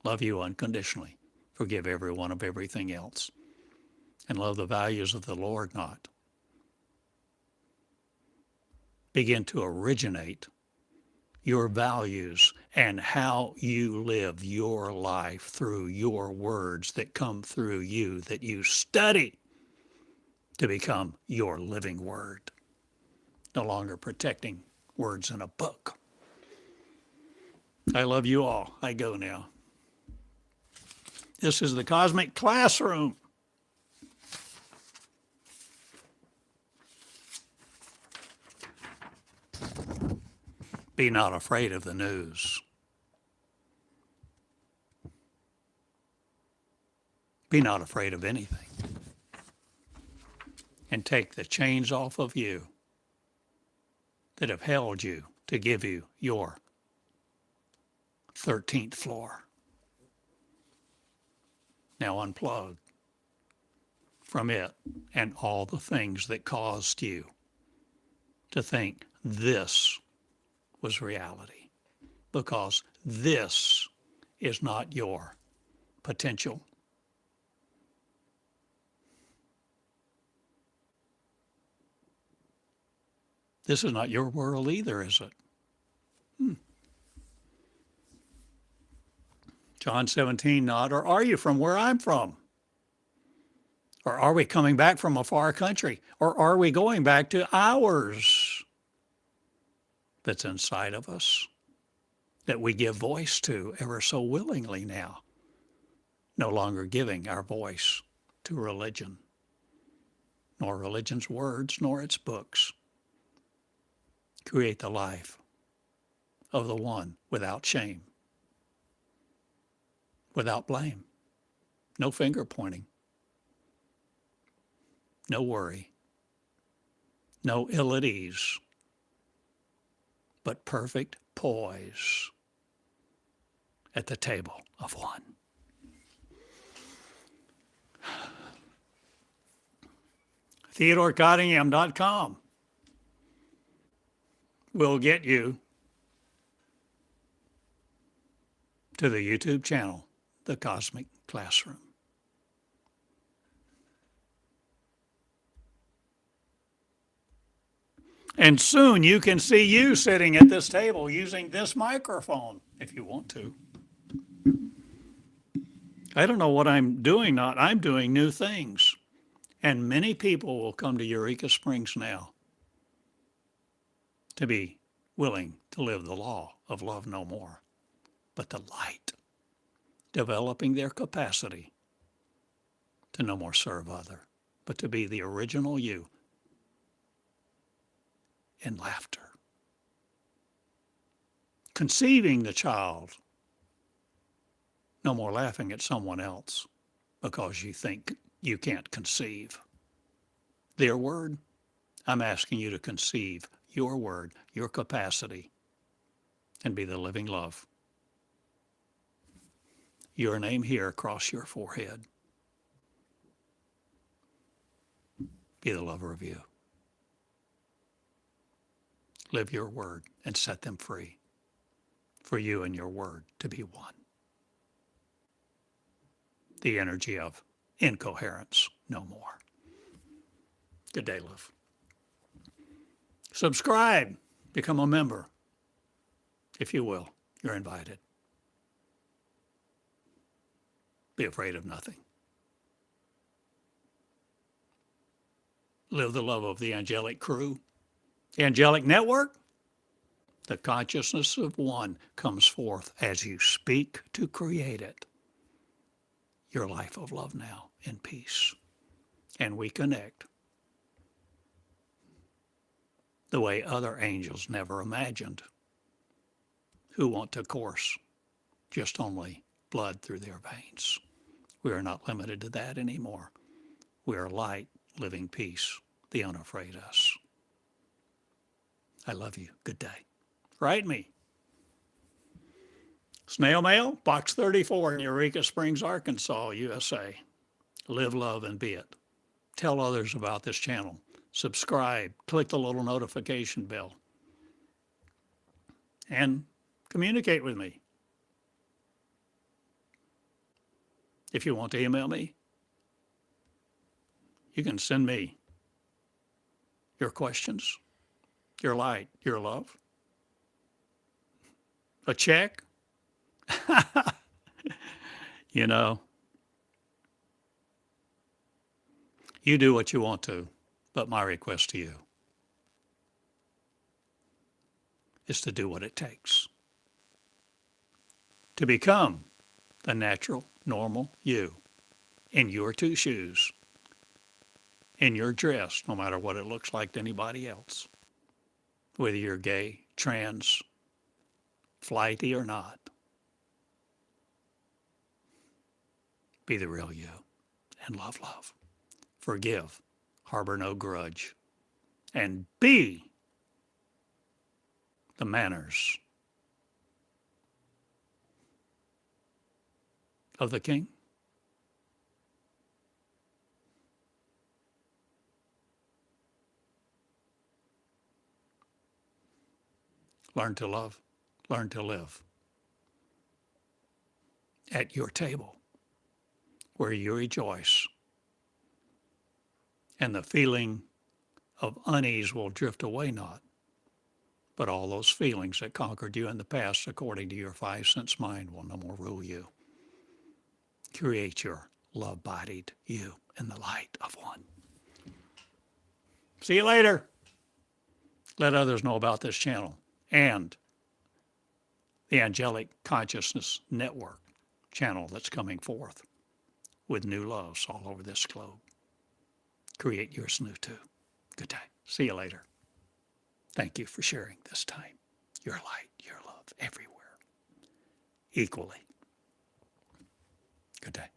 love you unconditionally. Forgive everyone of everything else. And love the values of the Lord not. Begin to originate your values and how you live your life through your words that come through you, that you study to become your living word. No longer protecting words in a book. I love you all. I go now. This is the Cosmic Classroom. Be not afraid of the news. Be not afraid of anything. And take the chains off of you that have held you to give you your 13th floor. Now unplug from it and all the things that caused you to think this was reality, because this is not your potential. This is not your world either, is it? John 17, not, or are you from where I'm from? Or are we coming back from a far country? Or are we going back to ours that's inside of us, that we give voice to ever so willingly now, no longer giving our voice to religion, nor religion's words, nor its books, Create the life of the one without shame, without blame, no finger pointing, no worry, no ill at ease, but perfect poise at the table of one. TheodoreCottingham.com will get you to the YouTube channel, The Cosmic Classroom. And soon you can see you sitting at this table using this microphone if you want to. I don't know what I'm doing, I'm doing new things. And many people will come to Eureka Springs now to be willing to live the law of love no more, but the light, developing their capacity to no more serve other, but to be the original you in laughter. Conceiving the child, no more laughing at someone else because you think you can't conceive their word. I'm asking you to conceive your word, your capacity, and be the living love. Your name here across your forehead. Be the lover of you. Live your word and set them free for you and your word to be one. The energy of incoherence no more. Good day, love. Subscribe. Become a member. If you will, you're invited. Be afraid of nothing. Live the love of the angelic crew. The angelic network. The consciousness of one comes forth as you speak to create it. Your life of love now in peace. And we connect the way other angels never imagined, who want to course just only blood through their veins. We are not limited to that anymore. We are light, living peace, the unafraid us. I love you. Good day. Write me. Snail mail, Box 34 in Eureka Springs, Arkansas, USA. Live, love, and be it. Tell others about this channel. Subscribe. Click the little notification bell. And communicate with me. If you want to email me, you can send me your questions, your light, your love, a check. You know, you do what you want to, but my request to you is to do what it takes to become the natural, normal you in your two shoes, in your dress, no matter what it looks like to anybody else, whether you're gay, trans, flighty or not. Be the real you and love, love. Forgive, harbor no grudge, and be the manners of the king. Learn to love, learn to live at your table where you rejoice and the feeling of unease will drift away not, but all those feelings that conquered you in the past according to your five-sense mind will no more rule you. Create your love-bodied you in the light of one. See you later. Let others know about this channel and the Angelic Consciousness Network channel that's coming forth with new loves all over this globe. Create yours new too. Good day. See you later. Thank you for sharing this time. Your light, your love everywhere, equally. Good day.